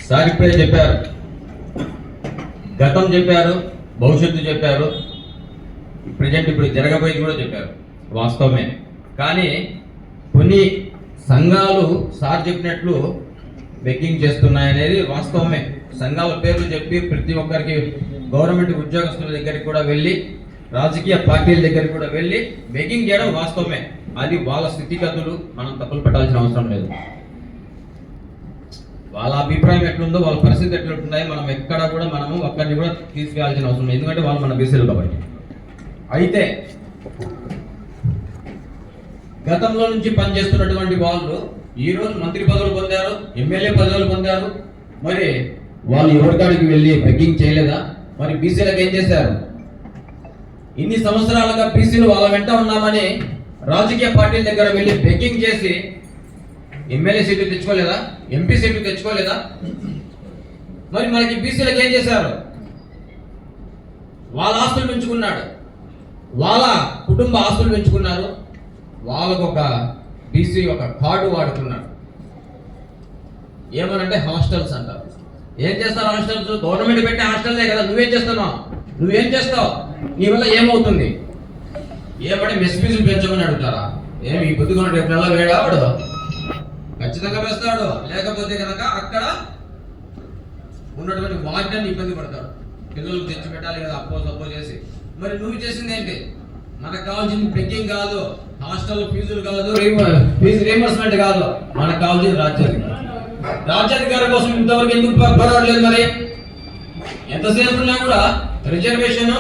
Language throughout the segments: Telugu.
సార్ ఇప్పుడే చెప్పారు, గతం చెప్పారు, భవిష్యత్తు చెప్పారు, ప్రజెంట్ ఇప్పుడు జరగబోయేది కూడా చెప్పారు. వాస్తవమే. కానీ కొన్ని సంఘాలు సార్ చెప్పినట్లు బెగ్గింగ్ చేస్తున్నాయనేది వాస్తవమే. సంఘాల పేర్లు చెప్పి ప్రతి ఒక్కరికి గవర్నమెంట్ ఉద్యోగస్తుల దగ్గరికి కూడా వెళ్ళి, రాజకీయ పార్టీల దగ్గరికి కూడా వెళ్ళి బెగ్గింగ్ చేయడం వాస్తవమే. అది వాళ్ళ స్థితిగతులు, మనం తప్పులు పెట్టాల్సిన అవసరం లేదు. వాళ్ళ అభిప్రాయం ఎట్లుందో, వాళ్ళ పరిస్థితి ఎట్లుంటున్నాయో మనం ఎక్కడ కూడా మనము ఒక్కరిని కూడా తీసుకెళ్లాల్సిన అవసరం లేదు. ఎందుకంటే వాళ్ళు మన బీసీలు కాబట్టి. అయితే గతంలో నుంచి పనిచేస్తున్నటువంటి వాళ్ళు ఈరోజు మంత్రి పదవులు పొందారు, ఎమ్మెల్యే పదవులు పొందారు. మరి వాళ్ళు ఎవరికాడికి వెళ్ళి బెగ్గింగ్ చేయలేదా? మరి బీసీలకు ఏం చేశారు? ఇన్ని సంవత్సరాలుగా బీసీలు వాళ్ళ వెంట ఉన్నామని రాజకీయ పార్టీల దగ్గర వెళ్ళి బెగ్గింగ్ చేసి ఎమ్మెల్యే సీట్లు తెచ్చుకోలేదా? ఎంపీ సీట్లు తెచ్చుకోలేదా? మరి మనకి బీసీలకు ఏం చేశారు? వాళ్ళ ఆస్తులు పెంచుకున్నాడు, వాళ్ళ కుటుంబ ఆస్తులు పెంచుకున్నారు, వాళ్ళకు ఒక బీసీ ఒక కార్డు వాడుకున్నాడు. ఏమనంటే హాస్టల్స్ అంటారు. ఏం చేస్తారు హాస్టల్స్? గవర్నమెంట్ పెట్టే హాస్టల్సే కదా. నువ్వేం చేస్తున్నావు? నువ్వేం చేస్తావు? నీ వల్ల ఏమవుతుంది? ఏమంటే మెస్ ఫీజులు పెంచమని అడుగుతారా? ఏమి ఈ పొద్దుకున్న రేపు నెల వేడావాడు ఖచ్చితంగా వేస్తాడు. లేకపోతే కనుక అక్కడ ఉన్నటువంటి వార్డెన్ ఇబ్బంది పడతాడు. పిల్లలకు తెచ్చి పెట్టాలి కదా, అప్పో చేసి. మరి నువ్వు చేసింది ఏంటి? మనకు కావాల్సింది బెగ్గింగ్ కాదు, హాస్టల్ ఫీజులు కాదు, ఫీజు రీఎంబర్స్మెంట్ కాదు. మనకు కావాల్సింది రాజ్యాధికారం. రాజ్యాధికారం కోసం ఇంతవరకు ఎందుకు పోరాడలేదు? మరి ఎంతసేపు ఉన్నా కూడా రిజర్వేషన్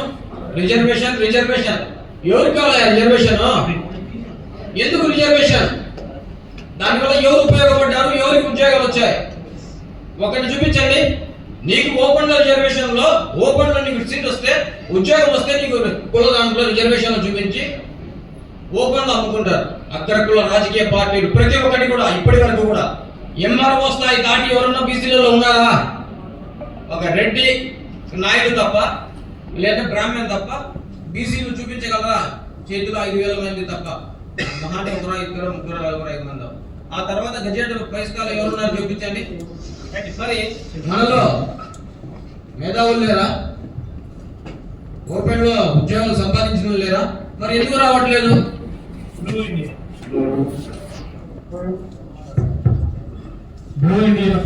రిజర్వేషన్ రిజర్వేషన్. ఎవరికి కావాలి రిజర్వేషన్? ఎందుకు రిజర్వేషన్? దానివల్ల ఎవరు ఉపయోగపడ్డారు? ఎవరికి ఉద్యోగాలు వచ్చాయి? ఒకరిని చూపించండి. నీకు ఓపెన్ లో రిజర్వేషన్ లో, ఓపెన్ లో నీకు సీట్ వస్తే, ఉద్యోగం వస్తే నీకు కుల దాంట్లో రిజర్వేషన్ లో చూపించి ఓపెన్ లో అమ్ముకుంటారు. అగ్రకుల రాజకీయ పార్టీలు ప్రతి ఒక్కటి కూడా ఇప్పటి వరకు కూడా ఎంఆర్ఓ స్థాయి దాటి ఎవరన్నా బీసీలలో ఉన్నారా? ఒక రెడ్డి నాయుడు తప్ప, లేదా బ్రాహ్మణ్ తప్ప బీసీలు చూపించగలరా? చేతిలో 5,000 మంది తప్ప, మహాన్ ఒకరు, ఇద్దరు, ముగ్గురు, 5 మంది. ఆ తర్వాత గజెట్ పైసకాలు ఎవరున్నారు చూపించండి. మరి మనలో మేధావులు లేరా? ఓపెన్ లో ఉద్యోగాలు సంపాదించిన లేరా? మరి ఎందుకు రావట్లేదు?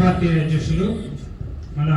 పార్టీ అధ్యక్షులు మన